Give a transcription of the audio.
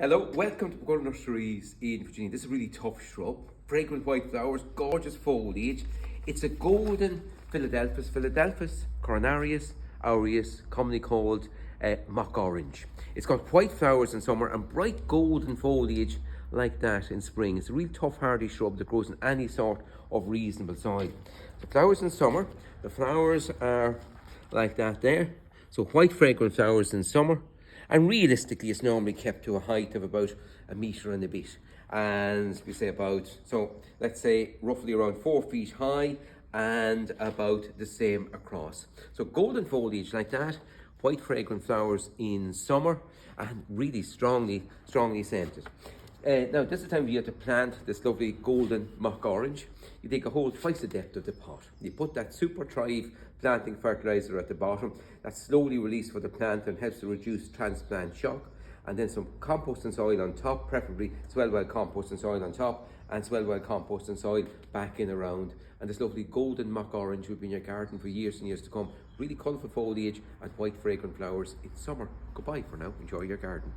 Hello, welcome to Pergola Nurseries in Virginia. This is a really tough shrub. Fragrant white flowers, gorgeous foliage. It's a golden Philadelphus, Coronarius Aureus, commonly called mock orange. It's got white flowers in summer and bright golden foliage like that in spring. It's a really tough, hardy shrub that grows in any sort of reasonable soil. The flowers in summer, the flowers are like that there. So white fragrant flowers in summer. And realistically, it's normally kept to a height of about a metre and a bit. And we say let's say roughly around 4 feet high and about the same across. So golden foliage like that, white fragrant flowers in summer, and really strongly scented. Now, this is the time of year to plant this lovely golden mock orange. You take a hole twice the depth of the pot. You put that Super Thrive planting fertilizer at the bottom. That's slowly released for the plant and helps to reduce transplant shock. And then some compost and soil on top, preferably swell well compost and soil on top, and swell well compost and soil back in around. And this lovely golden mock orange will be in your garden for years and years to come. Really colourful foliage and white fragrant flowers in summer. Goodbye for now. Enjoy your garden.